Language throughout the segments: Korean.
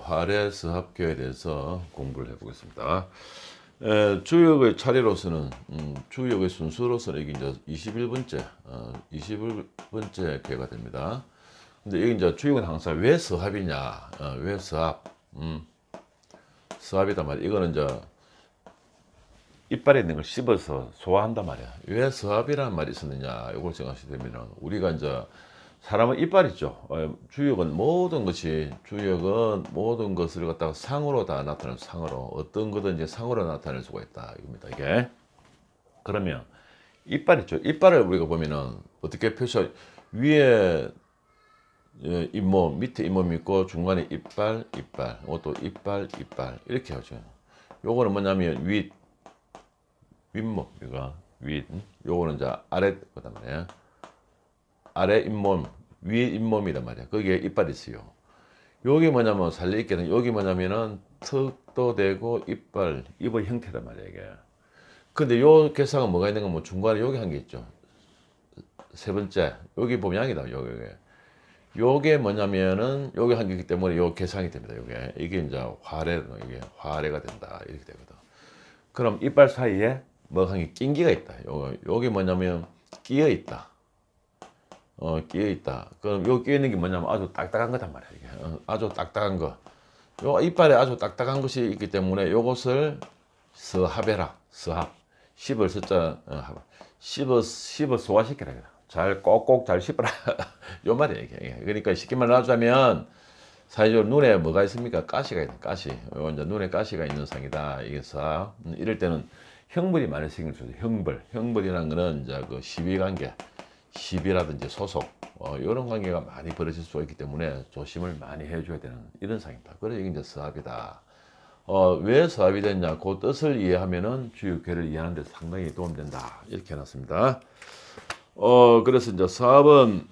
화례서합교에 대해서 공부를 해보겠습니다. 주역의 차례로서는 주역의 순서로서는 이게 이제 21번째 교회가 됩니다. 근데 여기 이제 주역은 항상 왜 서합이냐, 왜 서합, 서합이단 말이야. 이거는 이제 이빨에 있는 걸 씹어서 소화한단 말이야. 왜 서합이라는 말이 있었느냐, 이걸 생각하시게 되면 우리가 이제 사람은 이빨 있죠. 주역은 모든 것을 갖다가 상으로 다 나타내는 상으로 어떤 거든지 상으로 나타낼 수가 있다 이겁니다. 이게 그러면 이빨 있죠. 이빨을 우리가 보면은 어떻게 표시 위에 잇몸 밑에 잇몸이 있고 중간에 이빨 또 이빨 이렇게 하죠. 요거는 뭐냐면 윗몸 이거 요거는 이제 아래 거단 말이에요. 아래 잇몸, 위에 잇몸이란 말이야. 거기에 이빨이 있어요. 여기 뭐냐면 살려있게는 여기 뭐냐면은 턱도 되고 입의 형태란 말이야 이게. 근데 요 개상은 뭐가 있는 건 뭐 중간에 여기 한 게 있죠. 세 번째 여기 보면 양이다. 요게 뭐냐면은 여기 한 게 있기 때문에 요 개상이 됩니다. 이게 이제 화례가 된다 이렇게 되거든. 그럼 이빨 사이에 뭐 한 게 낀기가 있다. 요게 뭐냐면 끼어 있다. 끼어 있다. 그럼 요 끼어 있는 게 뭐냐면 아주 딱딱한 거단 말이야. 이게 아주 딱딱한 거. 요 이빨에 아주 딱딱한 것이 있기 때문에 요것을 서합해라. 서합. 씹을 숫자 씹어 소화시켜라. 잘 꼭꼭 잘 씹어라. 요 말이야 이게. 그러니까 쉽게 말하자면 사회적으로 눈에 뭐가 있습니까? 가시가 있는 가시. 요 이제 눈에 가시가 있는 상이다. 이게 서합. 이럴 때는 형벌이 많이 생길 수 있어요. 형벌이라는 거는 이제 그 시비관계. 시비라든지 소속 이런 관계가 많이 벌어질 수 있기 때문에 조심을 많이 해줘야 되는 이런 상입니다. 그래서 이게 이제 서합이다. 왜 서합이 됐냐? 그 뜻을 이해하면은 주역교를 이해하는 데 상당히 도움된다. 이렇게 해놨습니다. 그래서 이제 서합은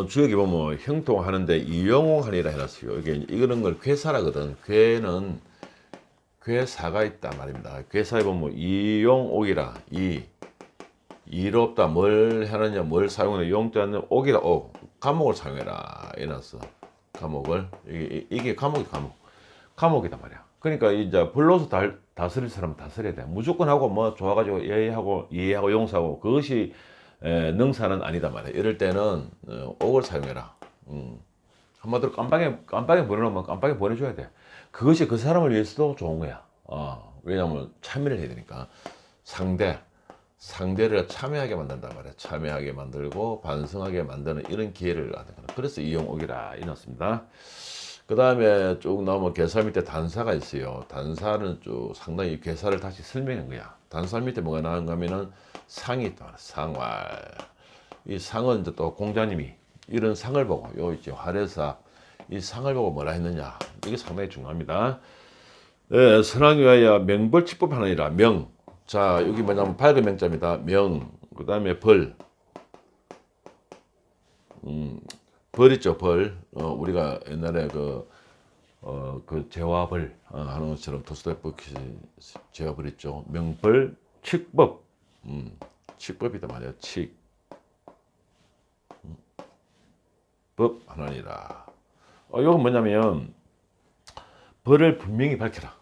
주역이 보면 형통하는데 이용하니라 해놨어요. 이거는 걸 괴사라거든. 괴는 괴사가 있다 말입니다. 괴사에 보면 이용옥이라 이롭다. 뭘 하느냐, 뭘 사용하느냐, 용자는 옥이다. 감옥을 사용해라. 이놨어. 감옥을. 이게 감옥이단 말이야. 그러니까 이제 불로서 다스릴 사람은 다스려야 돼. 무조건 하고 뭐 좋아가지고 이해하고 용서하고 그것이 능사는 아니다 말이야. 이럴 때는 옥을 사용해라. 한마디로 깜빡이 보내놓으면 깜빡이 보내줘야 돼. 그것이 그 사람을 위해서도 좋은 거야. 왜냐하면 참여를 해야 되니까. 상대를 참여하게 만든단 말이야. 참여하게 만들고 반성하게 만드는 이런 기회를 하는 거야. 그래서 이용옥이라 이놨습니다. 그 다음에 쭉 나오면 괴사 밑에 단사가 있어요. 단사는 쭉 상당히 괴사를 다시 설명한 거야. 단사 밑에 뭐가 나오는가 하면은 상이 있다. 상활. 이 상은 이제 또 공자님이 이런 상을 보고 요 있죠. 화례사 이 상을 보고 뭐라 했느냐. 이게 상당히 중요합니다. 네, 선왕 위하여 명벌칙법하느니라. 명. 자, 여기 뭐냐면 밝은 명자입니다. 명, 그 다음에 벌. 벌 있죠, 벌. 우리가 옛날에 그 제와벌 하는 것처럼 도스토옙스키 제와벌 있죠. 명벌, 칙법. 칙법이다 말이야, 칙. 법 하나니라. 이건 뭐냐면, 벌을 분명히 밝혀라.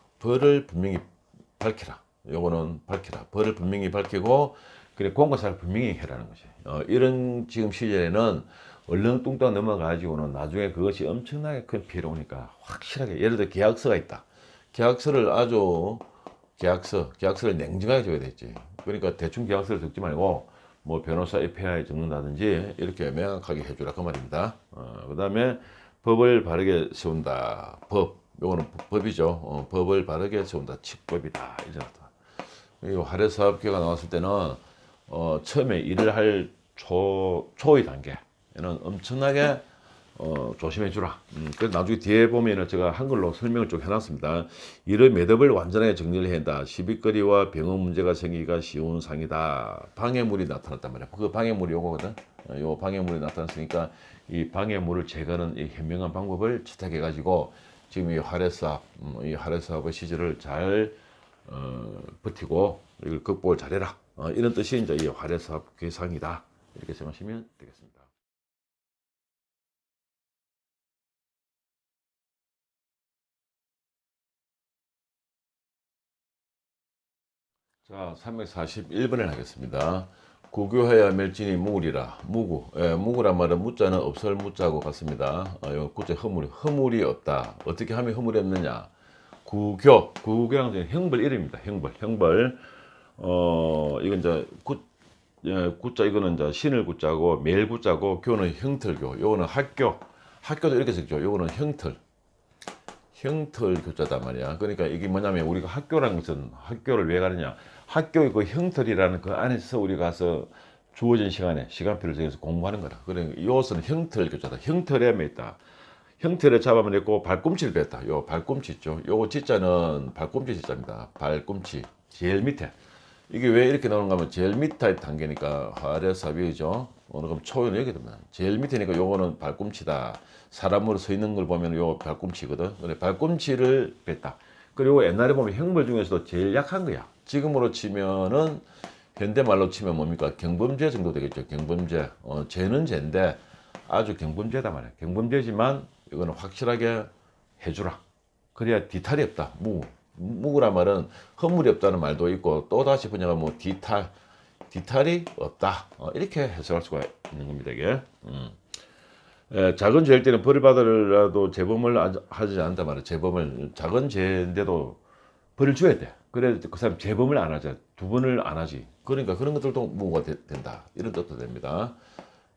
요거는 밝히라. 벌을 분명히 밝히고 그래 공과사를 분명히 해라는 것이. 이런 지금 시절에는 얼렁뚱땅 넘어가지고는 나중에 그것이 엄청나게 큰 피해를 오니까 확실하게 예를 들어 계약서가 있다. 계약서를 계약서를 냉정하게 줘야 되지. 그러니까 대충 계약서를 적지 말고 뭐 변호사 FAI 적는다든지 이렇게 명확하게 해주라 그 말입니다. 그다음에 법을 바르게 세운다. 요거는 법이죠. 법을 바르게 세운다. 칙법이다. 이제부터. 이 할애사업계가 나왔을 때는 처음에 일을 할 초의 단계에는 엄청나게 조심해 주라. 그래서 나중에 뒤에 보면은 제가 한글로 설명을 좀 해놨습니다. 이런 매듭을 완전하게 정리를 해야 한다. 시비거리와 병원 문제가 생기기가 쉬운 상이다. 방해물이 나타났단 말이야. 그 방해물이 요거거든. 요 방해물이 나타났으니까 이 방해물을 제거하는 이 현명한 방법을 채택해 가지고 지금 이 할애사업의 시절을 잘 버티고 이걸 극복을 잘해라. 이런 뜻이 이제 이 할애사업 괴상이다. 이렇게 생각하시면 되겠습니다. 자, 341번을 하겠습니다. 구교해야 멸진이 무구리라. 무구란 말은 무자는 없을 무자고 같습니다. 요 구자 허물이 없다. 어떻게 하면 허물이 없느냐? 구교랑 형벌 이름입니다. 형벌. 이건 이제 구자 이거는 이제 신을 구자고 매일 구자고 교는 형틀교. 요거는 학교도 이렇게 적죠. 요거는 형틀 교자단 말이야. 그러니까 이게 뭐냐면 우리가 학교라는 것은 학교를 왜 가느냐? 학교의 그 형틀이라는 그 안에서 우리가 가서 주어진 시간표를 정해서 공부하는 거라. 그러니까 이것은 형틀 교자다. 형틀에 맺다. 형틀에 잡아냈고 발꿈치를 뺐다. 요 발꿈치 있죠. 요거 지자는 발꿈치 지자입니다. 발꿈치 제일 밑에. 이게 왜 이렇게 나오는가 하면 제일 밑에 단계니까 할애사업이죠. 그럼 초는 여기 됩니다. 제일 밑에니까 요거는 발꿈치다. 사람으로 서 있는 걸 보면 요 발꿈치거든. 그래 발꿈치를 뺐다. 그리고 옛날에 보면 형벌 중에서도 제일 약한 거야. 지금으로 치면은 현대말로 치면 뭡니까? 경범죄 정도 되겠죠. 경범죄. 죄는 죄인데 아주 경범죄다 말이야. 경범죄지만 이거는 확실하게 해주라. 그래야 뒤탈이 없다. 무구란 말은 허물이 없다는 말도 있고 또 다시 번역하면 뭐 뒤탈이 없다. 이렇게 해석할 수가 있는 겁니다. 이게. 작은 죄일 때는 벌을 받으라도 재범을 하지 않는다 말이야. 재범을 작은 죄인데도 벌을 줘야 돼. 그래 그 사람 재범을 안 하자. 두 번을 안 하지. 그러니까 그런 것들도 무구가 된다. 이런 뜻도 됩니다.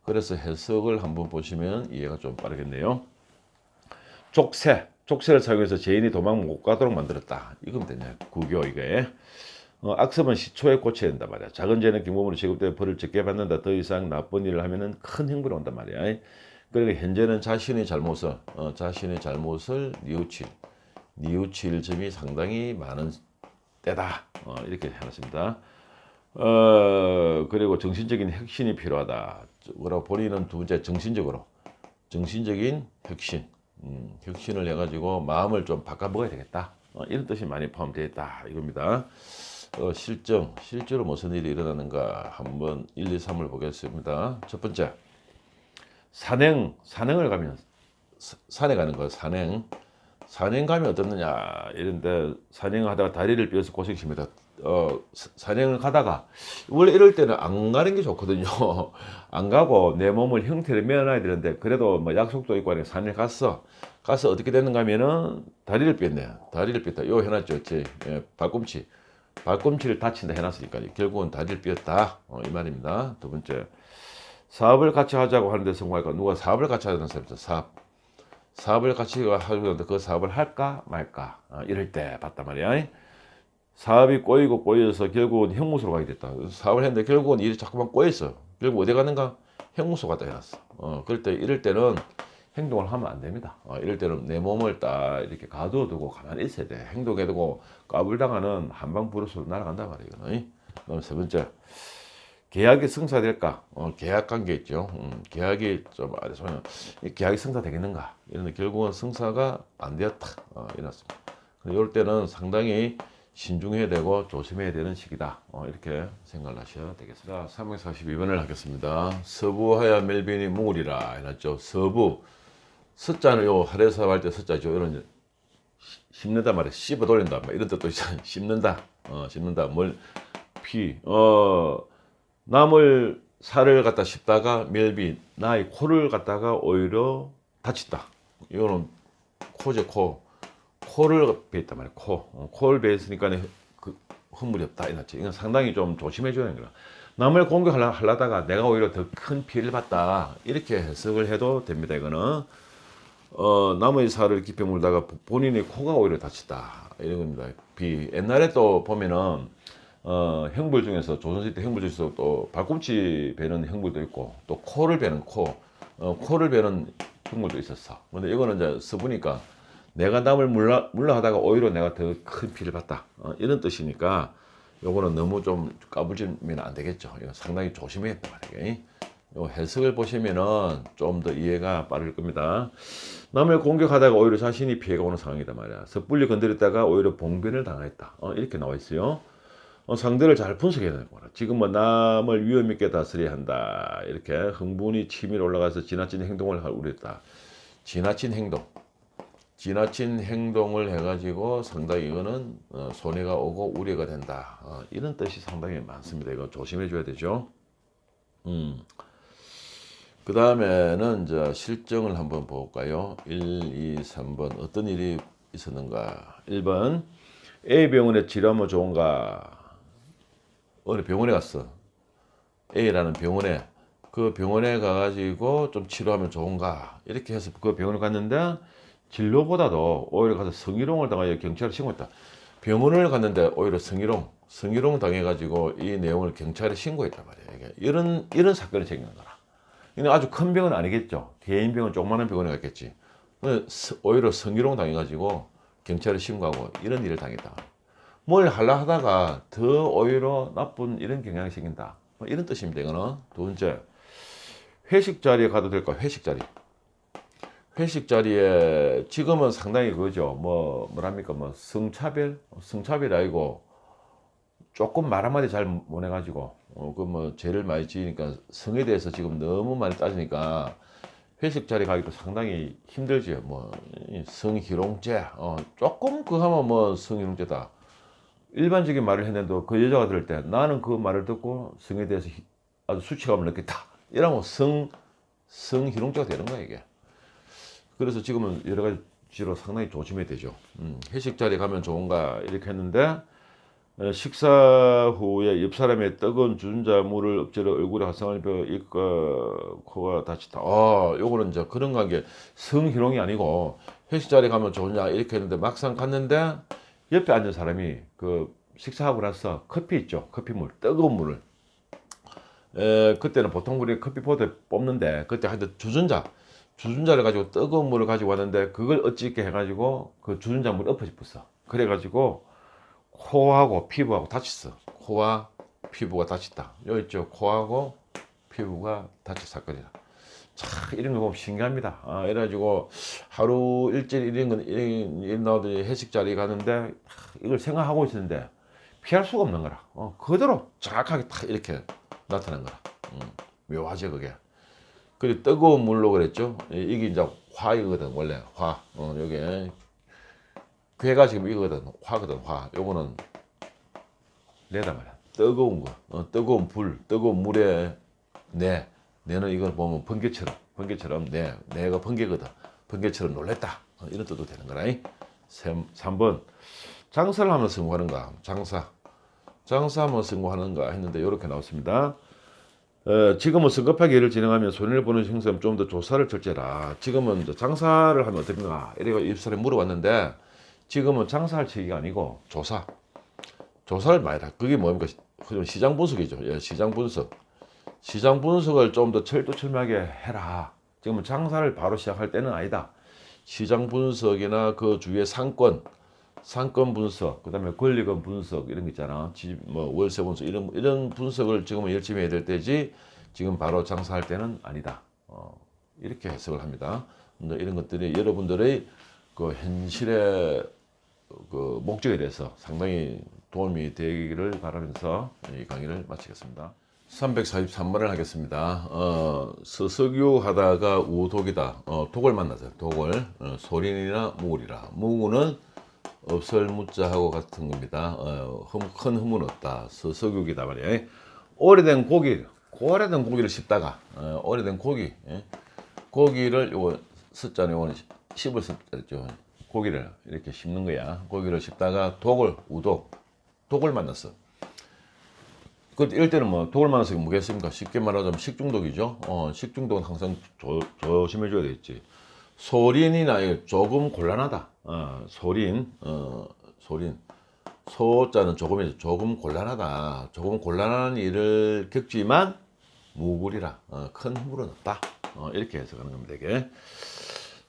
그래서 해석을 한번 보시면 이해가 좀 빠르겠네요. 족쇄를 사용해서 죄인이 도망 못 가도록 만들었다. 이거면 되냐? 구교 이게. 악습은 시초에 고쳐야 된단 말이야. 작은 죄는 경범으로 제급되어 벌을 적게 받는다. 더 이상 나쁜 일을 하면은 큰 형벌이 온단 말이야. 그러니까 현재는 자신의 잘못을 뉘우칠 점이 상당히 많은 때다. 이렇게 해놨습니다. 그리고 정신적인 혁신이 필요하다. 그리고 본인은 두 번째 정신적인 혁신. 혁신을 해가지고 마음을 좀 바꿔먹어야 되겠다. 이런 뜻이 많이 포함되어 있다. 이겁니다. 실제로 무슨 일이 일어나는가 한번 1, 2, 3을 보겠습니다. 첫 번째, 산행을 가면 산에 가는 거예요. 산행 가면 어떻느냐 이런데 산행을 하다가 다리를 삐어서 고생십니다. 산행을 가다가 원래 이럴 때는 안 가는 게 좋거든요. 안 가고 내 몸을 형태를 메어놔야 되는데 그래도 뭐 약속도 있고 하니까 산에 가서 어떻게 되는가 하면은 다리를 삐었다. 요 해놨죠. 발꿈치를 다친다 해놨으니까 결국은 다리를 삐었다. 이 말입니다. 두 번째, 사업을 같이 하자고 하는데 성공할까? 누가 사업을 같이 하자는 사람이죠. 사업을 같이 하자는데 그 사업을 할까 말까? 이럴 때 봤단 말이야. 사업이 꼬여서 결국은 형무소로 가게 됐다. 사업을 했는데 결국은 일이 자꾸만 꼬였어. 결국 어디 가는가? 형무소 갔다 해놨어. 이럴 때는 행동을 하면 안 됩니다. 이럴 때는 내 몸을 딱 이렇게 가둬두고 가만히 있어야 돼. 행동해두고 까불당하는 한방 불어서 날아간단 말이야. 그다음 세 번째, 계약이 성사될까? 계약 관계 있죠. 계약이 좀 계약이 성사되겠는가? 이런데 결국은 성사가 안 되었다. 이렇습니다. 이럴 때는 상당히 신중해야 되고 조심해야 되는 시기다. 이렇게 생각을 하셔야 되겠습니다. 342번을 하겠습니다. 서부하야 멜빈이 무구리라 해놨죠. 서부. 서자는 요 할애사업 할 때 서자죠. 이런 씹는다 말이야. 씹어 돌린다. 이런 뜻도 있잖아요. 씹는다. 남을 살을 갖다 씹다가 멜빈 나의 코를 갖다가 오히려 다친다. 이거는 코제 코 코를 베었단 말이야. 코를 베었으니까 그 흠물이 없다 이났지. 이건 상당히 좀 조심해 줘야 되는 거야. 남을 공격하려다가 내가 오히려 더 큰 피해를 봤다 이렇게 해석을 해도 됩니다. 이거는 남의 살을 깊이 물다가 본인의 코가 오히려 다치다 이런 겁니다. 옛날에 또 보면은 형벌 중에서 조선시대 형벌 중에서 또 발꿈치 베는 형벌도 있고 또 코를 베는 코를 베는 형벌도 있었어. 근데 이거는 이제 써보니까 내가 남을 물라 하다가 오히려 내가 더 큰 피해를 봤다 이런 뜻이니까 요거는 너무 좀 까불지면 안 되겠죠. 이거 상당히 조심해야 돼. 요 해석을 보시면은 좀 더 이해가 빠를 겁니다. 남을 공격하다가 오히려 자신이 피해가 오는 상황이다 말이야. 섣불리 건드렸다가 오히려 봉변을 당했다. 이렇게 나와 있어요. 상대를 잘 분석해야 되는 거라. 지금 뭐 남을 위험 있게 다스려야 한다. 이렇게 흥분이 치밀어 올라가서 지나친 행동을 할 우려다. 지나친 행동을 해가지고 상당히 이거는 손해가 오고 우려가 된다. 이런 뜻이 상당히 많습니다. 이거 조심해 줘야 되죠. 그 다음에는 이제 실정을 한번 볼까요? 1, 2, 3번 어떤 일이 있었는가? 1번 A 병원에 치료하면 좋은가? 어느 병원에 갔어. A라는 병원에 그 병원에 가가지고 좀 치료하면 좋은가? 이렇게 해서 그 병원에 갔는데 진료보다도 오히려 가서 성희롱을 당하여 경찰에 신고했다. 병원을 갔는데 오히려 성희롱 당해가지고 이 내용을 경찰에 신고했단 말이에요. 이런 사건이 생기는 거라. 이건 아주 큰 병은 아니겠죠. 개인 병원, 조그마한 병원에 갔겠지. 오히려 성희롱 당해가지고 경찰에 신고하고 이런 일을 당했다. 뭘 하려 하다가 더 오히려 나쁜 이런 경향이 생긴다. 이런 뜻입니다. 이거는 두 번째, 회식 자리에 가도 될까? 회식 자리에 지금은 상당히 그거죠. 뭐랍니까? 성차별이 아니고 조금 말 한마디 잘 못해가지고 죄를 많이 지으니까 성에 대해서 지금 너무 많이 따지니까 회식 자리 가기도 상당히 힘들지요. 성희롱죄 조금 그거 하면 성희롱죄다. 일반적인 말을 했는데도 그 여자가 들을 때 나는 그 말을 듣고 성에 대해서 아주 수치감을 느꼈다. 이러면 성희롱죄가 되는 거야 이게. 그래서 지금은 여러 가지로 상당히 조심해야 되죠. 회식 자리에 가면 좋은가 이렇게 했는데 식사 후에 옆 사람의 뜨거운 주전자 물을 엎질러 얼굴에 화상을 입어 입과 코가 다치다. 요거는 이제 그런 관계 성희롱이 아니고 회식 자리에 가면 좋냐 이렇게 했는데 막상 갔는데 옆에 앉은 사람이 그 식사하고 나서 커피 있죠. 커피물, 뜨거운 물을. 그때는 보통 우리 커피포트에 뽑는데 그때 하여튼 주전자를 가지고 뜨거운 물을 가지고 왔는데 그걸 어찌있게 해가지고 그 주전자 물이 엎어졌어. 그래가지고 코하고 피부하고 다쳤어. 코와 피부가 다쳤다. 여기 있죠. 코하고 피부가 다친 사건이다. 참 이런 거 보면 신기합니다. 이래가지고 하루 일주일 이런 일 나오더니 회식 자리에 가는데 이걸 생각하고 있었는데 피할 수가 없는 거라. 그대로 정확하게 딱 이렇게 나타난 거라. 묘하죠 그게. 그리고 뜨거운 물로 그랬죠. 이게 이제 화이거든 원래 화. 요게 괴가 지금 이거거든 화거든 화. 요거는 내다 말이야. 뜨거운 거, 뜨거운 불, 뜨거운 물에 내는 이걸 보면 번개처럼 내가 번개거든. 번개처럼 놀랬다. 이런 뜻도 되는 거라. 3번 장사를 하면 성공하는가? 장사하면 성공하는가 했는데 이렇게 나왔습니다. 지금은 성급하게 일을 진행하면 손해를 보는 형사는 좀 더 조사를 철저해라. 지금은 장사를 하면 어떻는가? 이래가 입사람이 물어봤는데 지금은 장사할 시기가 아니고 조사를 많이 해라. 그게 뭡니까? 시장 분석이죠. 예, 시장 분석을 좀 더 철두철미하게 해라. 지금은 장사를 바로 시작할 때는 아니다. 시장 분석이나 그 주위의 상권 분석, 그 다음에 권리금 분석 이런 거 있잖아. 월세 분석 이런 분석을 지금은 열심히 해야 될 때지 지금 바로 장사할 때는 아니다. 이렇게 해석을 합니다. 이런 것들이 여러분들의 그 현실의 그 목적에 대해서 상당히 도움이 되기를 바라면서 이 강의를 마치겠습니다. 343번을 하겠습니다. 서석유 하다가 우독이다. 독을 만나서 독을 소린이나 무울이라. 무울은 없을 무자하고 같은 겁니다. 큰 흠은 없다. 서석유기다 말이에요. 오래된 고기를 씹다가 오래된 고기를 요거 습자는 요거는 씹을 습자죠. 고기를 이렇게 씹는 거야. 고기를 씹다가 독을 만났어. 이럴 때는 뭐 독을 만나서 뭐겠습니까? 쉽게 말하자면 식중독이죠. 식중독은 항상 조심해 줘야 되겠지. 소린이나 조금 곤란하다. 소린. 소자는 조금이죠. 조금 곤란하다. 조금 곤란한 일을 겪지만 무구리라. 큰 힘으로는 없다. 이렇게 해석하는 겁니다. 이게.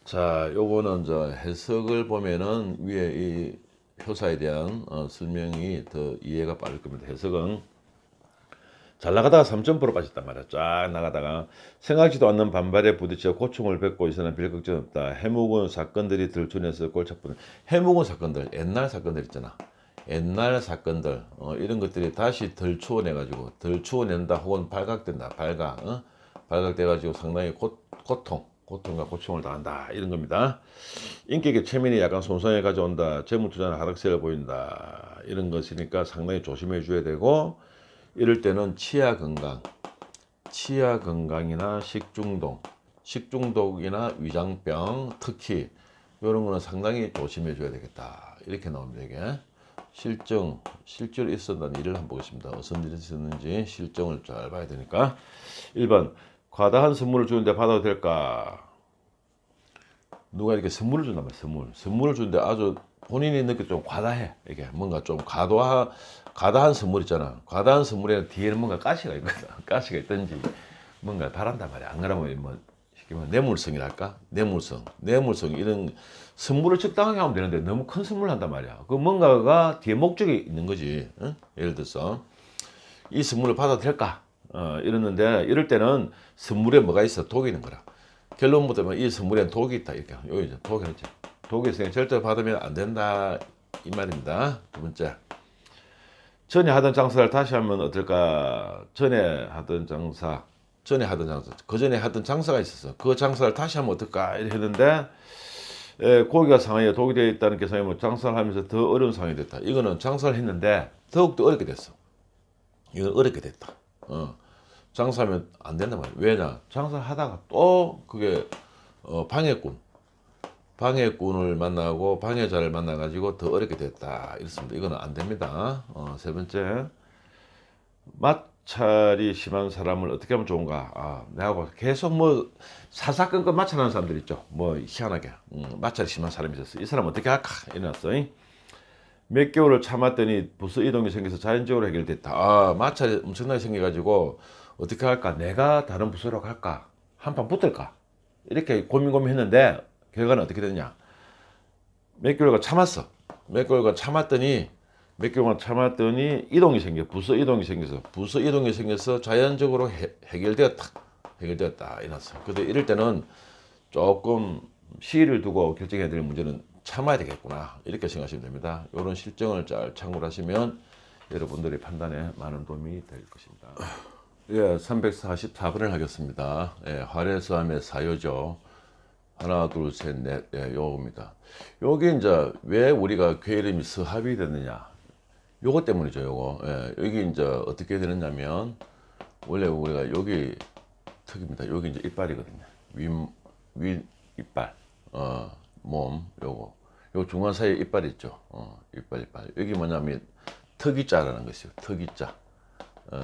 자, 요거는 저 해석을 보면은 위에 이 효사에 대한 설명이 더 이해가 빠를 겁니다. 해석은 잘 나가다가 3점포로 빠졌단 말이야. 쫙 나가다가 생각지도 않는 반발에 부딪혀 고충을 겪고 있으나 별 걱정 없다. 해묵은 사건들이 들춰내서 골치 아픈 해묵은 사건들, 옛날 사건들 있잖아. 옛날 사건들 이런 것들이 다시 덜 추워내가지고 덜 추워낸다 혹은 발각된다. 발각돼가지고 상당히 고통과 고충을 당한다 이런 겁니다. 인격의 체면이 약간 손상해 가져온다. 재무투자는 하락세를 보인다. 이런 것이니까 상당히 조심해 줘야 되고 이럴 때는 치아 건강이나 식중독이나 위장병 특히 이런 거는 상당히 조심해 줘야 되겠다. 이렇게 나옵니다. 이게 실제로 있었던 일을 한번 보겠습니다. 어떤 일이 있었는지 실정을 잘 봐야 되니까. 1번 과다한 선물을 주는데 받아도 될까? 누가 이렇게 선물을 준단 말이야. 선물을 주는데 아주 본인이 느끼 좀 과다해. 이게 뭔가 좀 과다한 선물 있잖아. 과다한 선물에 뒤에는 뭔가 가시가 있거든. 가시가 있든지 뭔가 바란단 말이야. 안 그러면 뭐 쉽게 말하면 뇌물성이랄까? 뇌물성 이런 선물을 적당하게 하면 되는데 너무 큰 선물을 한단 말이야. 그 뭔가가 뒤에 목적이 있는 거지. 응? 예를 들어서 이 선물을 받아도 될까? 이랬는데 이럴 때는 선물에 뭐가 있어? 독이 있는 거라. 결론부터 이 선물에 독이 있다. 이렇게 여기 이제 독이 있지. 독이 있으니 절대 받으면 안 된다 이 말입니다. 두 번째. 전에 하던 장사를 다시 하면 어떨까? 전에 하던 장사. 그전에 하던 장사가 있었어. 그 장사를 다시 하면 어떨까? 이렇게 했는데 고기가 상하여 독이 되어 있다는 계산이 뭐 장사를 하면서 더 어려운 상황이 됐다. 이거는 장사를 했는데 더욱더 어렵게 됐어. 이건 어렵게 됐다. 장사하면 안 된단 말이야. 왜냐? 장사를 하다가 또 그게 방해꾼을 만나고 방해자를 만나가지고 더 어렵게 됐다. 이렇습니다. 이거는 안 됩니다. 세 번째, 마찰이 심한 사람을 어떻게 하면 좋은가? 내하고 계속 뭐 사사건건 마찰하는 사람들 있죠. 뭐 희한하게 마찰이 심한 사람이 있었어. 이 사람 어떻게 할까? 이래놨어. 몇 개월을 참았더니 부서 이동이 생겨서 자연적으로 해결됐다. 마찰이 엄청나게 생겨가지고 어떻게 할까? 내가 다른 부서로 갈까? 한판 붙을까? 이렇게 고민했는데 결과는 어떻게 됐냐? 몇 개월간 참았어. 몇 개월간 참았더니 이동이 생겨. 부서 이동이 생겨서 자연적으로 해결되었다. 이났어. 근데 이럴 때는 조금 시일을 두고 결정해야 될 문제는 참아야 되겠구나. 이렇게 생각하시면 됩니다. 이런 실정을 잘 참고하시면 여러분들의 판단에 많은 도움이 될 것입니다. 344번을 하겠습니다. 활해서함의 사요죠. 하나, 둘, 셋, 넷, 요겁니다. 요게 이제 왜 우리가 괴 이름이 서합이 됐느냐. 요거 때문이죠, 요거. 여기 이제 어떻게 되느냐면, 원래 우리가 여기 턱입니다. 여기 이제 이빨이거든요. 윗 이빨, 몸, 요거. 요 중간 사이에 이빨 있죠. 이빨. 여기 뭐냐면, 턱이자라는 것이요.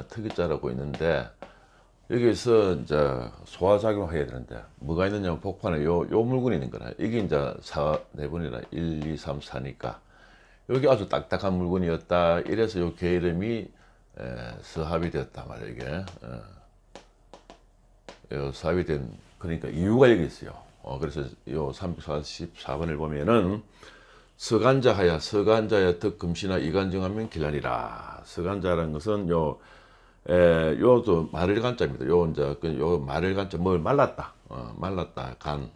턱이자라고 있는데, 여기서 이제 소화작용을 해야 되는데, 뭐가 있느냐면, 복판에 요 물건이 있는 거라. 이게 이제 4번이라 1, 2, 3, 4니까. 여기 아주 딱딱한 물건이었다. 이래서 요 개 이름이 서합이 되었다 말이에요. 이게 서합이 된 그러니까 이유가 여기 있어요. 그래서 요 344번을 보면은 서간자하야 덕 금시나 이간정하면 길란이라. 서간자라는 것은 요도 말을 간자입니다. 요 이제 요 말을 간자 뭘 말랐다. 말랐다 간.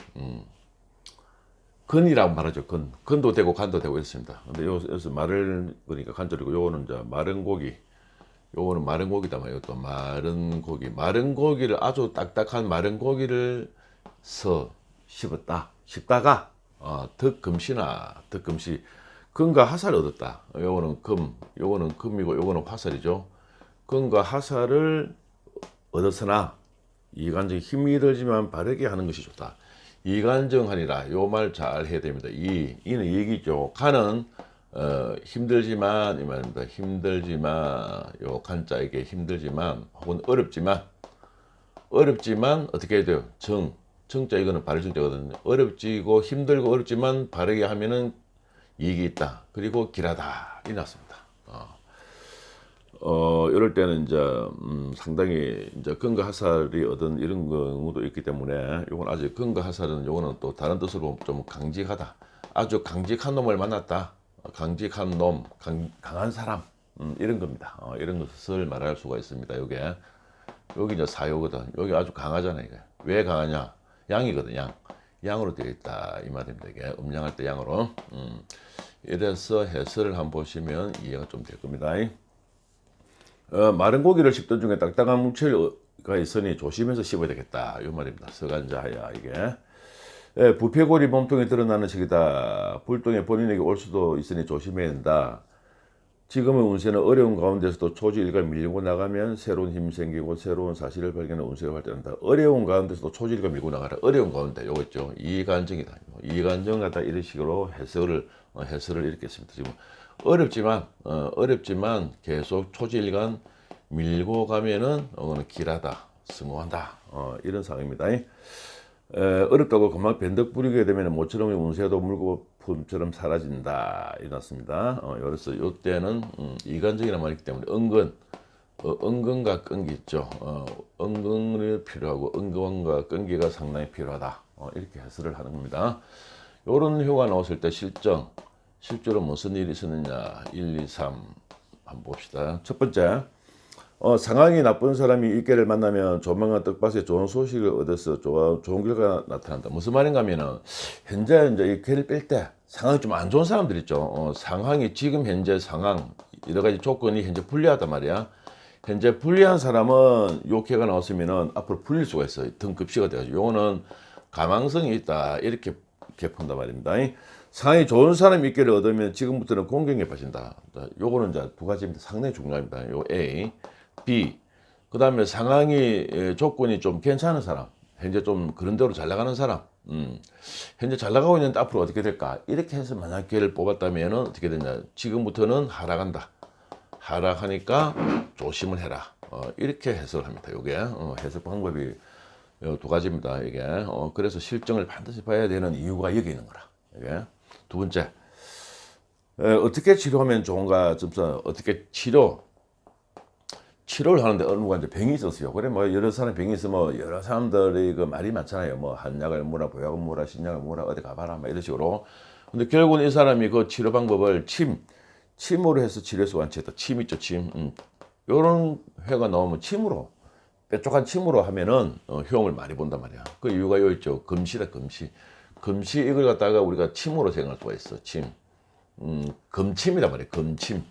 근이라고 말하죠. 근도 되고 간도 되고 있습니다. 근데 여기서 말을 그러니까 간절이고 요거는 이제 마른 고기. 요거는 마른 고기다 말이에요. 또 마른 고기를 아주 딱딱한 마른 고기를 씹다가 덕금시 금과 화살을 얻었다. 요거는 금이고 요거는 화살이죠. 금과 화살을 얻었으나 이간적인 힘이 들지만 바르게 하는 것이 좋다. 이간정하리라. 요 말 잘 해야 됩니다. 이는 이익이죠. 간은 힘들지만 이 말입니다. 힘들지만 요 간자에게 힘들지만 혹은 어렵지만 어떻게 해야 돼요? 정자 이거는 발을 정자거든요. 어렵지고 힘들고 어렵지만 바르게 하면은 이익이 있다. 그리고 길하다. 이났습니다. 이럴 때는 이제 상당히 이제 근거하살이 얻은 이런 경우도 있기 때문에 요건 아주 근거하살은 요거는 또 다른 뜻으로 좀 강직하다. 아주 강직한 놈을 만났다. 강직한 놈, 강한 사람 이런 겁니다. 이런 것을 말할 수가 있습니다. 요게 여기 이제 사요거든. 여기 아주 강하잖아요. 이게 왜 강하냐? 양이거든. 양으로 되어 있다 이 말입니다. 이게 음양할 때 양으로. 이래서 해설을 한번 보시면 이해가 좀 될 겁니다. 마른 고기를 씹던 중에 딱딱한 뭉치가 있으니 조심해서 씹어야 되겠다 이 말입니다. 서간자하야 이게. 부패골이 몸통에 드러나는 시기다. 불똥에 본인에게 올 수도 있으니 조심해야 한다. 지금의 운세는 어려운 가운데서도 초지일가 밀고 나가면 새로운 힘이 생기고 새로운 사실을 발견해 운세가 발전한다. 어려운 가운데서도 초지일가 밀고 나가라. 어려운 가운데 요거 있죠. 이간정이다. 이간정 같다 이런 식으로 해설을 이렇게 했습니다. 지금 어렵지만 계속 초지일간 밀고 가면은 길하다, 성공한다. 이런 상황입니다. 어렵다고 그만 변덕 부리게 되면 모처럼 운세도 물거품처럼 사라진다 이렇습니다. 그래서 이때는 이간적이라는 말이기 때문에 은근과 끈기 있죠. 은근이 필요하고 은근과 끈기가 상당히 필요하다. 이렇게 해설을 하는 겁니다. 이런 효가 나왔을 때 실제로 무슨 일이 있었느냐 1, 2, 3 한번 봅시다. 첫 번째 상황이 나쁜 사람이 이께를 만나면 조만간 떡밭에 좋은 소식을 얻어서 좋은 결과가 나타난다. 무슨 말인가 하면은 현재 이제 이 괴를 뺄 때 상황이 좀 안 좋은 사람들 있죠. 상황이 지금 현재 상황 여러 가지 조건이 현재 불리하단 말이야. 현재 불리한 사람은 요 괴가 나왔으면은 앞으로 불릴 수가 있어요. 등급시가 돼가지고 요거는 가망성이 있다 이렇게 푼단 말입니다. 상황이 좋은 사람이 있기를 얻으면 지금부터는 공경에 빠진다. 요거는 이제 두 가지입니다. 상당히 중요합니다. 요 A, B. 그 다음에 상황이 조건이 좀 괜찮은 사람, 현재 좀 그런 대로 잘 나가는 사람, 현재 잘 나가고 있는데 앞으로 어떻게 될까? 이렇게 해서 만약 기회를 뽑았다면 어떻게 되냐? 지금부터는 하락한다. 하락하니까 조심을 해라. 이렇게 해석을 합니다. 요게 해석 방법이 두 가지입니다. 이게 그래서 실정을 반드시 봐야 되는 이유가 여기 있는 거라. 이게 두 번째, 어떻게 치료하면 좋은가? 어떻게 치료를 하는데 누가 이제 병이 있었어요. 그래 뭐 여러 사람 병이 있으면 여러 사람들이 그 말이 많잖아요. 뭐 한약을 뭐라 보약을 뭐라 신약을 뭐라 어디 가봐라 막 이런 식으로. 근데 결국은 이 사람이 그 치료 방법을 침으로 해서 치료해서 완치했다. 침 있죠, 침. 요런 회가 나오면 침으로 뾰족한 침으로 하면은 효용을 많이 본단 말이야. 그 이유가 요 있죠. 금시다, 금시. 금시 이걸 갖다가 우리가 침으로 생각할 수가 있어. 침. 금침이란 말이야. 금침.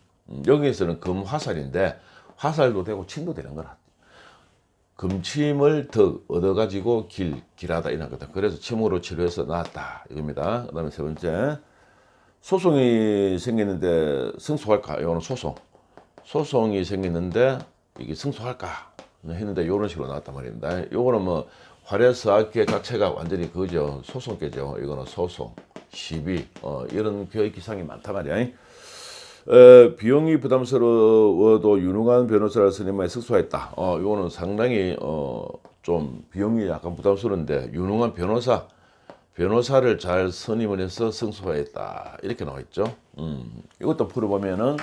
여기에서는 금화살인데 화살도 되고 침도 되는 거라. 금침을 더 얻어가지고 길하다 이런 거다. 그래서 침으로 치료해서 나았다 이겁니다. 그 다음에 세 번째, 소송이 생겼는데 승소할까? 이거는 소송이 생겼는데 이게 승소할까 했는데 이런 식으로 나왔단 말입니다. 이거는 뭐 화려스하게 자체가 완전히 그죠. 소송계죠. 이거는 소송, 시비 이런 교육 기상이 많단 말이야. 비용이 부담스러워도 유능한 변호사를 선임하여 승소했다. 이거는 상당히 좀 비용이 약간 부담스러운데 유능한 변호사를 잘 선임을 해서 승소했다. 이렇게 나와 있죠. 이것도 풀어보면은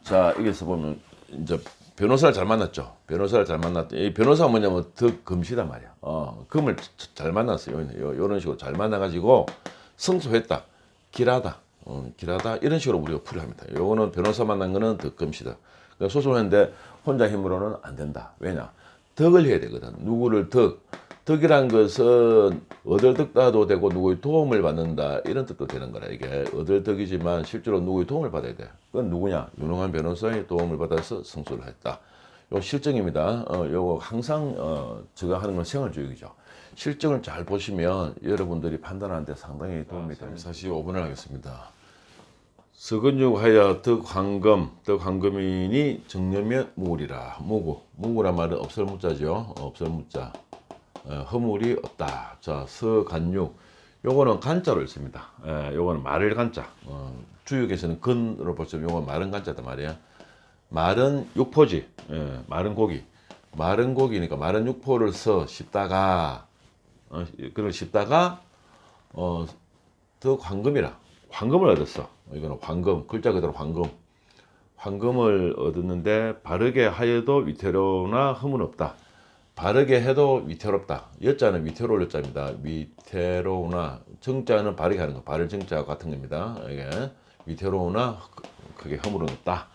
자 여기서 보면 이제 변호사를 잘 만났죠. 변호사를 잘 만났다. 이 변호사가 뭐냐면 득금시단 말이야. 금을 잘 만났어요. 이런 식으로 잘 만나가지고 승소했다. 길하다. 길하다 이런 식으로 우리가 풀이합니다. 요거는 변호사 만난 거는 득금시다. 그러니까 소송했는데 혼자 힘으로는 안 된다. 왜냐? 덕을 해야 되거든. 누구를 덕이란 것은 얻을 덕다도 되고 누구의 도움을 받는다 이런 뜻도 되는 거라. 이게 얻을 덕이지만 실제로 누구의 도움을 받아야 돼. 그건 누구냐? 유능한 변호사의 도움을 받아서 승소를 했다. 요 실정입니다. 요거 항상 제가 하는 건 생활주의죠. 실정을 잘 보시면 여러분들이 판단하는데 상당히 도움이 됩니다. 45분을 하겠습니다. 서근육하여 덕황금이니 정념면 무구리라. 무구란 말은 없을무자죠. 없을무자. 허물이 없다. 자, 서간육. 요거는 간자로 읽습니다. 요거는 말을 간자. 주역에서는 근으로 볼수 있는 요건 마른 간자다 말이야. 마른 육포지. 마른 고기. 마른 고기니까 마른 육포를 씹다가 그걸 씹다가 더 황금이라. 황금을 얻었어. 이거는 황금. 글자 그대로 황금. 황금을 얻었는데 바르게 하여도 위태로우나 흠은 없다. 바르게 해도 위태롭다. 여자는 위태로울 여자입니다. 위태로우나 정자는 바르게 하는 거. 바를 정자 같은 겁니다. 이게 위태로우나 크게 허물은 없다.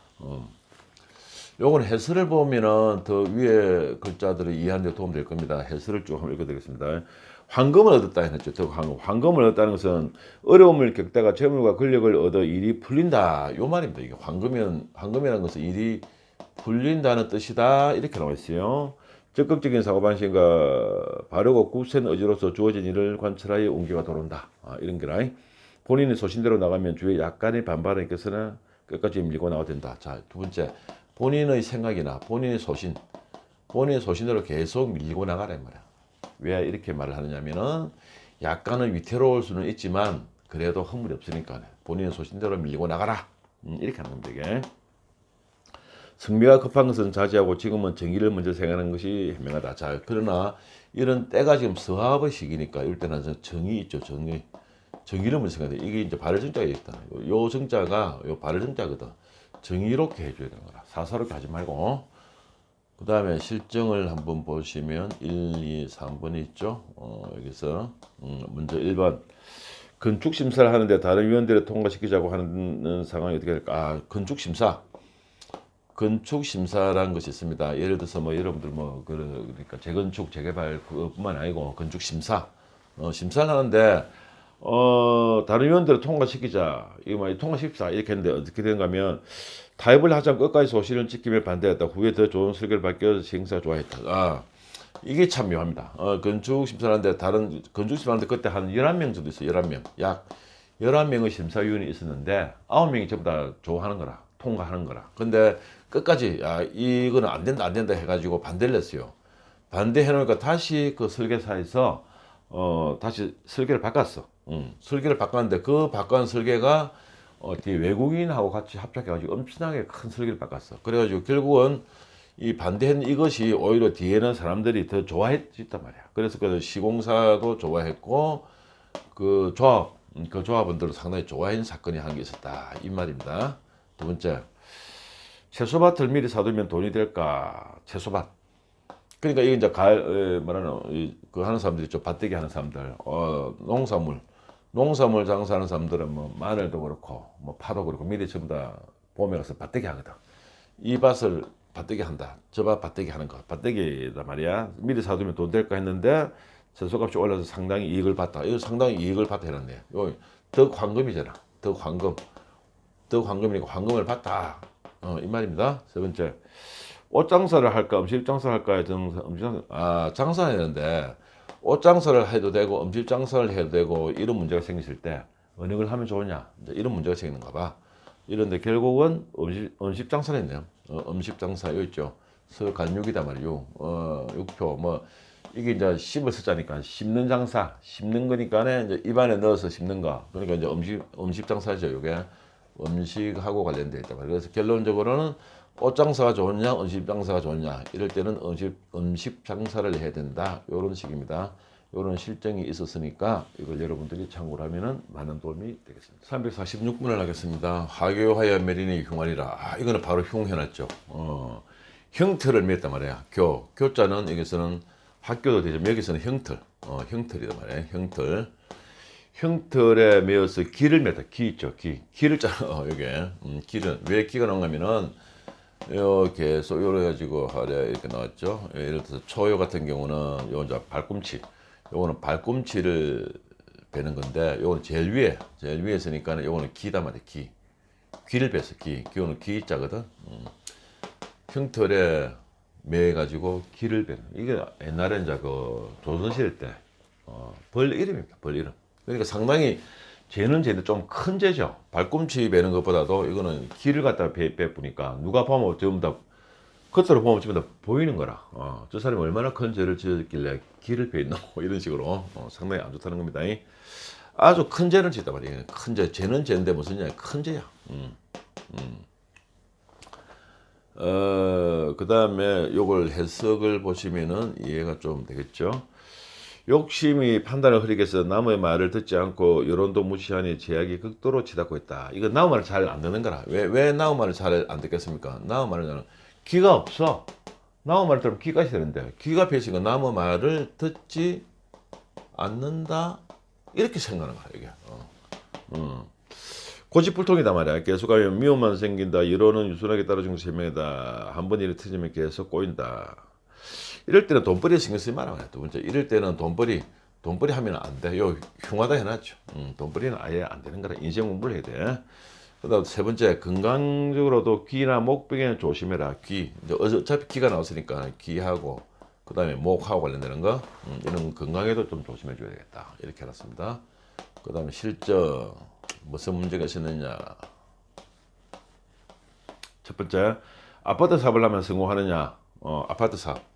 요건 해설을 보면은 더 위에 글자들을 이해하는 데 도움 될 겁니다. 해설을 쭉 한번 읽어드리겠습니다. 황금을 얻었다 했죠. 더 황금을 얻었다는 것은 어려움을 겪다가 재물과 권력을 얻어 일이 풀린다. 요 말입니다. 이게 황금이라는 것은 일이 풀린다는 뜻이다. 이렇게 나와 있어요. 적극적인 사고방식과 바르고 굳센 의지로서 주어진 일을 관찰하여 옮겨가 돌아온다. 이런 게라. 본인의 소신대로 나가면 주위에 약간의 반발을 있겠으나 끝까지 밀고 나와야 된다. 자, 두 번째. 본인의 생각이나 본인의 소신대로 계속 밀고 나가라 이 말이야. 왜 이렇게 말을 하느냐면은 약간은 위태로울 수는 있지만 그래도 허물이 없으니까 본인의 소신대로 밀고 나가라. 이렇게 하는 겁니다. 이게. 성미가 급한 것은 자제하고 지금은 정의를 먼저 생각하는 것이 현명하다. 자, 그러나 이런 때가 지금 서합의 시기니까 이럴 때는 정의 있죠. 정의를 먼저 생각해. 이게 이제 발을 정자가 있다. 요 정자가 요 발을 정자거든. 정의롭게 해줘야 되는 거라. 사사롭게 하지 말고. 그 다음에 실정을 한번 보시면 1, 2, 3번이 있죠. 여기서 먼저 1번 건축심사를 하는데 다른 위원들을 통과시키자고 하는 상황이 어떻게 될까? 건축심사라는 것이 있습니다. 예를 들어서 뭐 여러분들 그러니까 재건축, 재개발 그것뿐만 아니고 건축심사 심사를 하는데 다른 위원들을 통과시키자. 이거 뭐 통과시킵시다. 이렇게 했는데 어떻게 되는가 하면 타협을 하자 끝까지 소신을 지키며 반대했다. 후에 더 좋은 설계를 밝혀 시행사가 좋아했다. 이게 참 묘합니다. 건축심사하는데 다른 건축심사하는데 그때 한 11명 정도 있어요. 11명. 약 11명의 심사위원이 있었는데 9명이 전부 다 좋아하는 거라. 통과하는 거라. 근데 끝까지 이거는 안 된다 해가지고 반대를 했어요. 반대해 놓으니까 다시 그 설계사에서 다시 설계를 바꿨어. 설계를 바꿨는데 그 바꾼 설계가 뒤에 외국인하고 같이 합작해가지고 엄청나게 큰 설계를 바꿨어. 그래가지고 결국은 이 반대한 이것이 오히려 뒤에는 사람들이 더 좋아했단 말이야. 그래서 그 시공사도 좋아했고 그 조합원들도 상당히 좋아하는 사건이 한 게 있었다. 이 말입니다. 두 번째, 채소밭을 미리 사두면 돈이 될까? 채소밭. 그러니까 이게 이제 뭐라는 그 하는 사람들 있죠. 밭대기 하는 사람들, 농산물 장사하는 사람들은 뭐 마늘도 그렇고 뭐 파도 그렇고 미리 전부 다 봄에 가서 밭대기 하거든. 이 밭을 밭대기 한다. 저 밭 밭대기 하는 거. 밭대기다 말이야. 미리 사두면 돈 될까 했는데 채소값이 올라서 상당히 이익을 봤다. 이거 상당히 이익을 봤다 해놨네. 더 황금이잖아. 더 황금이니까 황금을 봤다. 이 말입니다. 세 번째. 옷 장사를 할까 음식 장사를 할까에 장사해야 되는데 옷 장사를 해도 되고 음식 장사를 해도 되고 이런 문제가 생겼을 때 어느 걸 하면 좋으냐 이제 이런 문제가 생기는가 봐. 이런데 결국은 음식 장사를 했네요. 음식 장사 여기 있죠. 서간육이다 말이요. 육표 뭐 이게 이제 씹을 쓰자니까 씹는 장사 씹는 거니까 이제 입안에 넣어서 씹는 거. 그러니까 이제 음식 장사죠. 이게 음식하고 관련돼 있다 말이에요. 그래서 결론적으로는 옷 장사가 좋냐 음식 장사가 좋냐 이럴 때는 음식 장사를 해야 된다. 이런 식입니다. 이런 실정이 있었으니까 이걸 여러분들이 참고를 하면은 많은 도움이 되겠습니다. 346분을 하겠습니다. 화교하여 메리니 흉하리라. 이거는 바로 흉해놨죠. 형틀을 맺단 말이야. 교자는 여기서는 학교도 되죠. 여기서는 형틀이란 말이에요. 형틀에 매어서 기를 맺다. 기 있죠. 기를 짜는 이게 기는 왜 기가 나오냐면은 이렇게 소요를 해가지고 하래 이렇게 나왔죠. 예를 들어서 초요 같은 경우는 요 이제 발꿈치, 요거는 발꿈치를 베는 건데 요거는 제일 위에 있으니까 요거는 기다 말이야. 기를 뺐어. 기는 기자거든. 형틀에 매 가지고 기를 베는 이게 옛날에 이제 그 조선시대 때 벌 이름입니다. 벌 이름. 그러니까 상당히 쟤는 좀 큰 죄죠. 발꿈치 베는 것보다도 이거는 기를 갖다 베뿌니까 누가 보면 전부 다 겉으로 보면 전부 다 보이는 거라. 저 사람이 얼마나 큰 죄를 지었길래 기를 베있노 이런 식으로 상당히 안 좋다는 겁니다. 아주 큰 죄를 짓단 말이에요. 큰 죄, 죄는 죄인데 무슨 죄야? 큰 죄야. 그 다음에 요걸 해석을 보시면은 이해가 좀 되겠죠. 욕심이 판단을 흐리게 해서 남의 말을 듣지 않고 여론도 무시하니 제약이 극도로 치닫고 있다. 이거 남의 말을 잘 안 듣는 거라. 왜 남의 말을 잘 안 듣겠습니까? 남의 말은 귀가 없어. 남의 말을 들으면 귀가 있어야 되는데 귀가 폐지가 남의 말을 듣지 않는다. 이렇게 생각하는 거야 이게. 고집불통이다 말이야. 계속하면 미움만 생긴다. 이론은 유순하게 따라준 세명이다. 한 번 일이 터지면 계속 꼬인다. 이럴 때는 돈벌이에 신경 쓰지 마라. 두 번째, 이럴 때는 돈벌이 하면 안 돼. 요 흉하다 해놨죠. 돈벌이는 아예 안 되는 거라. 인생 공부를 해야 돼. 그다음 세 번째, 건강적으로도 귀나 목벽에는 조심해라. 귀. 이제 어차피 귀가 나왔으니까 귀하고 그다음에 목하고 관련되는 거 이런 건강에도 좀 조심해 줘야 되겠다. 이렇게 해놨습니다. 그다음에 실적 무슨 문제가 있었느냐. 첫 번째, 아파트 사업을 하면 성공하느냐. 아파트 사업.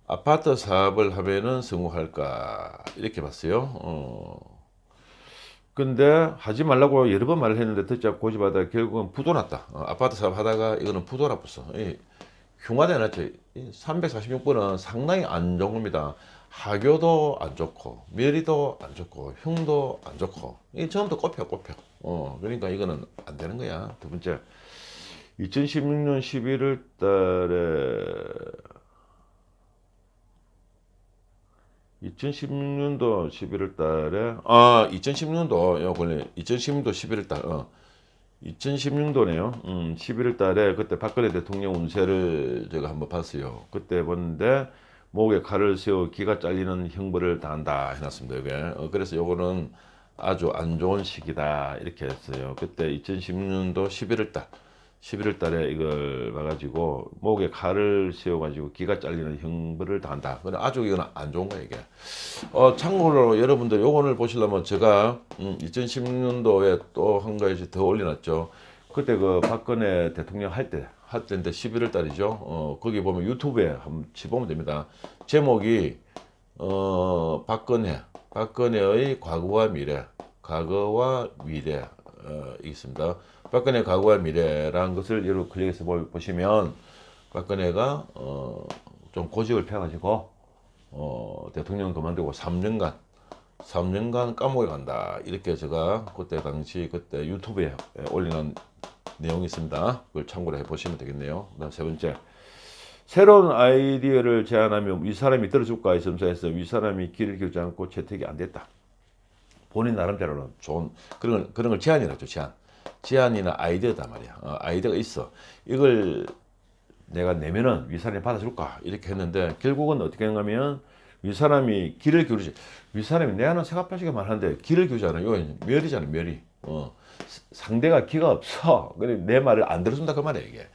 아파트 사업을 하면은 성공할까 이렇게 봤어요. 근데 하지 말라고 여러 번 말을 했는데 듣지 않고 고집하다가 결국은 부도났다. 아파트 사업 하다가 이거는 부도났어. 흉화돼 놨죠. 346번은 상당히 안 좋은 겁니다. 하교도 안 좋고 멸이도 안 좋고 흉도 안 좋고 이 처음부터 꼽혀. 그러니까 이거는 안 되는 거야. 두 번째, 2016년 11월 달에 2016년도 11월 달에 2016년도 요 권리 2016년도 11월 달 2016년도네요. 11월 달에 그때 박근혜 대통령 운세를 제가 한번 봤어요. 그때 봤는데 목에 칼을 세워 기가 잘리는 형벌을 당한다 해놨습니다. 이게 그래서 요거는 아주 안 좋은 시기다 이렇게 했어요. 그때 2016년도 11월 달에 이걸 봐가지고 목에 칼을 세워가지고 기가 잘리는 형벌을 당한다. 근데 아주 이건 안 좋은 거예요 이게. 참고로 여러분들 요거를 보시려면 제가 2016년도에 또 한 가지 더 올려놨죠. 그때 그 박근혜 대통령 할 때인데 11월 달이죠. 거기 보면 유튜브에 한번 치보면 됩니다. 제목이 박근혜의 과거와 미래 있습니다. 박근혜 과거와 미래라는 것을 여러분 클릭해서 보시면 박근혜가 좀 고집을 펴가지고 대통령 그만두고 3년간 감옥에 간다 이렇게 제가 그때 당시 유튜브에 올리는 내용이 있습니다. 그걸 참고로 해보시면 되겠네요. 그다음 세 번째, 새로운 아이디어를 제안하면 윗사람이 들어줄까 점사해서 윗사람이 귀를 기울지 않고 채택이 안 됐다. 본인 나름대로는 좋은 그런 걸 제안이라죠. 제안이나 아이디어다 말이야. 아이디어가 있어. 이걸 내가 내면은 윗사람이 받아줄까 이렇게 했는데 결국은 어떻게 했냐면 윗사람이 귀를 기울이지. 윗사람이 내 하는 생각하시게 말하는데 귀를 기울이지 않아. 이거 멸이잖아 멸이. 상대가 귀가 없어. 그래 내 말을 안 들어준다 그 말이야 이게.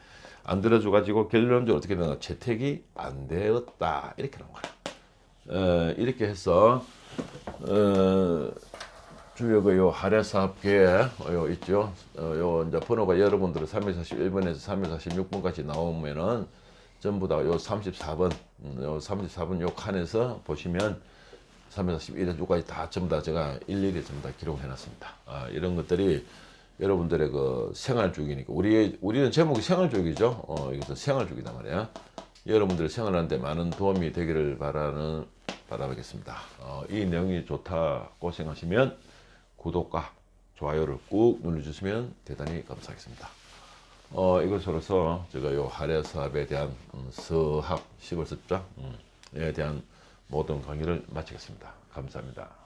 안 들어줘가지고 결론적으로 어떻게 되나 채택이 안 되었다 이렇게 나온 거야. 이렇게 해서 주요 요 할애사업계획 요 있죠. 요 이제 번호가 여러분들은 341번에서 346번까지 나오면은 전부 다 요 34번 요 34번 요 칸에서 보시면 341에서까지 다 전부 다 제가 일일이 전부 다 기록을 해놨습니다. 이런 것들이 여러분들의 그 생활주기니까 우리는 제목이 생활주기죠. 이것은 생활주기단 말이야. 여러분들의 생활하는데 많은 도움이 되기를 바라겠습니다. 이 내용이 좋다고 생각하시면 구독과 좋아요를 꾹 눌러주시면 대단히 감사하겠습니다. 이것으로서 제가 요 할애사업에 대한 시골 습작에 대한 모든 강의를 마치겠습니다. 감사합니다.